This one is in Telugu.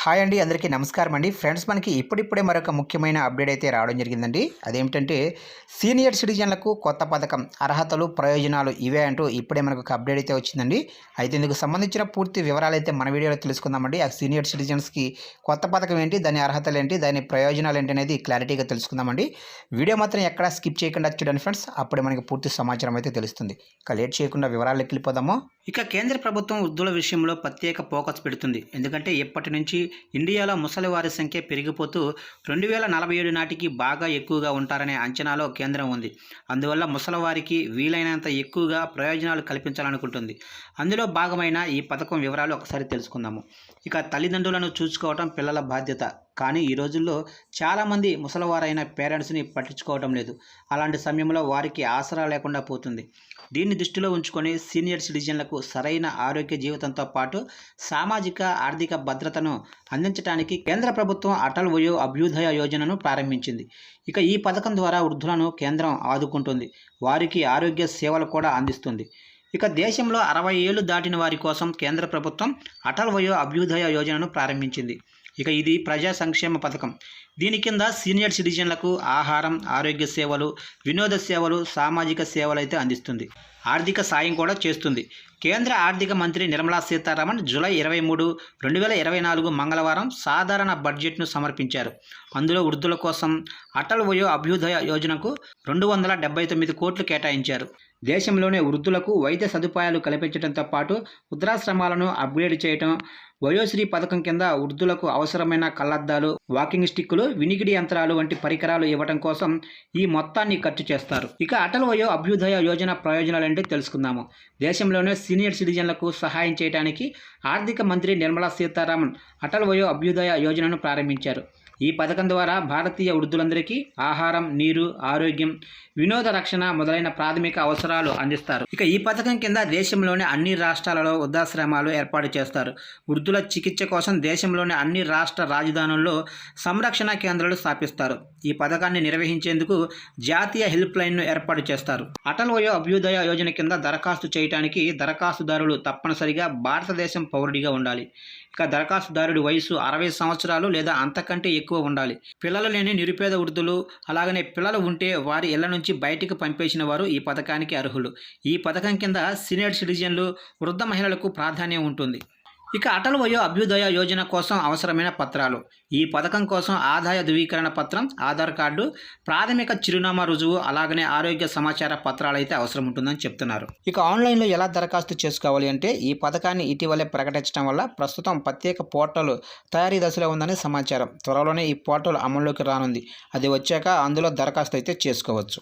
హాయ్ అండి, అందరికీ నమస్కారం అండి. ఫ్రెండ్స్, మనకి ఇప్పుడిప్పుడే మరొక ముఖ్యమైన అప్డేట్ అయితే రావడం జరిగిందండి. అదేమిటంటే సీనియర్ సిటిజన్లకు కొత్త పథకం అర్హతలు ప్రయోజనాలు ఇవే అంటూ ఇప్పుడే మనకు ఒక అప్డేట్ అయితే వచ్చిందండి. అయితే ఇందుకు సంబంధించిన పూర్తి వివరాలు అయితే మన వీడియోలో తెలుసుకుందామండి. ఆ సీనియర్ సిటిజన్స్కి కొత్త పథకం ఏంటి, దాని అర్హతలు ఏంటి, దాని ప్రయోజనాలు ఏంటి అనేది క్లారిటీగా తెలుసుకుందామండి. వీడియో మాత్రం ఎక్కడా స్కిప్ చేయకుండా చూడండి ఫ్రెండ్స్, అప్పుడే మనకి పూర్తి సమాచారం అయితే తెలుస్తుంది. ఇక లేట్ చేయకుండా వివరాలకు వెళ్ళిపోదాము. ఇక కేంద్ర ప్రభుత్వం వృద్ధుల విషయంలో ప్రత్యేక ఫోకస్ పెడుతుంది. ఎందుకంటే ఇప్పటి నుంచి ఇండియాలో ముసలివారి సంఖ్య పెరిగిపోతూ 2047 నాటికి బాగా ఎక్కువగా ఉంటారనే అంచనాలో కేంద్రం ఉంది. అందువల్ల ముసలివారికి వీలైనంత ఎక్కువగా ప్రయోజనాలు కల్పించాలనుకుంటుంది. అందులో భాగమైన ఈ పథకం వివరాలు ఒకసారి తెలుసుకుందాము. ఇక తల్లిదండ్రులను చూసుకోవటం పిల్లల బాధ్యత. కానీ ఈ రోజుల్లో చాలామంది ముసలివారైన పేరెంట్స్ని పట్టించుకోవటం లేదు. అలాంటి సమయంలో వారికి ఆసరా లేకుండా పోతుంది. దీన్ని దృష్టిలో ఉంచుకొని సీనియర్ సిటిజన్లకు సరైన ఆరోగ్య జీవితంతో పాటు సామాజిక ఆర్థిక భద్రతను అందించడానికి కేంద్ర ప్రభుత్వం అటల్ వయో అభ్యుదయ యోజనను ప్రారంభించింది. ఇక ఈ పథకం ద్వారా వృద్ధులను కేంద్రం ఆదుకుంటుంది, వారికి ఆరోగ్య సేవలు కూడా అందిస్తుంది. ఇక దేశంలో 60 ఏళ్లు దాటిన వారి కోసం కేంద్ర ప్రభుత్వం అటల్ వయో అభ్యుదయ యోజనను ప్రారంభించింది. ఇక ఇది ప్రజా సంక్షేమ పథకం. దీని కింద సీనియర్ సిటిజన్లకు ఆహారం, ఆరోగ్య సేవలు, వినోద సేవలు, సామాజిక సేవలు అయితే అందిస్తుంది. ఆర్థిక సాయం కూడా చేస్తుంది. కేంద్ర ఆర్థిక మంత్రి నిర్మలా సీతారామన్ జూలై 23, 2024 మంగళవారం సాధారణ బడ్జెట్ను సమర్పించారు. అందులో వృద్ధుల కోసం అటల్ వయో అభ్యుదయ యోజనకు 279 కోట్లు కేటాయించారు. దేశంలోనే వృద్ధులకు వైద్య సదుపాయాలు కల్పించడంతో పాటు వృద్ధాశ్రమాలను అప్గ్రేడ్ చేయడం, వయోశ్రీ పథకం కింద వృద్ధులకు అవసరమైన కళ్లద్దాలు, వాకింగ్ స్టిక్కులు, వినికిడి యంత్రాలు వంటి పరికరాలు ఇవ్వడం కోసం ఈ మొత్తాన్ని ఖర్చు చేస్తారు. ఇక అటల్ వయో అభ్యుదయ యోజన ప్రయోజనాలంటే తెలుసుకుందాము. దేశంలోనే సీనియర్ సిటిజన్లకు సహాయం చేయడానికి ఆర్థిక మంత్రి నిర్మలా సీతారామన్ అటల్ వయో అభ్యుదయ యోజనను ప్రారంభించారు. ఈ పథకం ద్వారా భారతీయ వృద్ధులందరికీ ఆహారం, నీరు, ఆరోగ్యం, వినోద రక్షణ మొదలైన ప్రాథమిక అవసరాలు అందిస్తారు. ఇక ఈ పథకం కింద దేశంలోని అన్ని రాష్ట్రాలలో వృద్ధాశ్రమాలు ఏర్పాటు చేస్తారు. వృద్ధుల చికిత్స కోసం దేశంలోని అన్ని రాష్ట్ర రాజధానుల్లో సంరక్షణ కేంద్రాలు స్థాపిస్తారు. ఈ పథకాన్ని నిర్వహించేందుకు జాతీయ హెల్ప్ లైన్ను ఏర్పాటు చేస్తారు. అటల్ వయో అభ్యుదయ యోజన కింద దరఖాస్తు చేయడానికి దరఖాస్తుదారులు తప్పనిసరిగా భారతదేశం పౌరుడిగా ఉండాలి. ఇక దరఖాస్తుదారుడి వయసు 60 సంవత్సరాలు లేదా అంతకంటే ఎక్కువ ఉండాలి. పిల్లలు లేని నిరుపేద వృద్ధులు, అలాగనే పిల్లలు ఉంటే వారి ఇళ్ల నుంచి బయటికి పంపేసిన వారు ఈ పథకానికి అర్హులు. ఈ పథకం కింద సీనియర్ సిటిజన్లు, వృద్ధ మహిళలకు ప్రాధాన్యం ఉంటుంది. ఇక అటల్ వయో అభ్యుదయ యోజన కోసం అవసరమైన పత్రాలు. ఈ పథకం కోసం ఆదాయ ధృవీకరణ పత్రం, ఆధార్ కార్డు, ప్రాథమిక చిరునామా రుజువు, అలాగనే ఆరోగ్య సమాచార పత్రాలు అయితే అవసరం ఉంటుందని చెప్తున్నారు. ఇక ఆన్లైన్లో ఎలా దరఖాస్తు చేసుకోవాలి అంటే ఈ పథకాన్ని ఇటీవలే ప్రకటించడం వల్ల ప్రస్తుతం ప్రత్యేక పోర్టల్ తయారీ దశలో ఉందని సమాచారం. త్వరలోనే ఈ పోర్టల్ అమల్లోకి రానుంది. అది వచ్చాక అందులో దరఖాస్తు అయితే చేసుకోవచ్చు.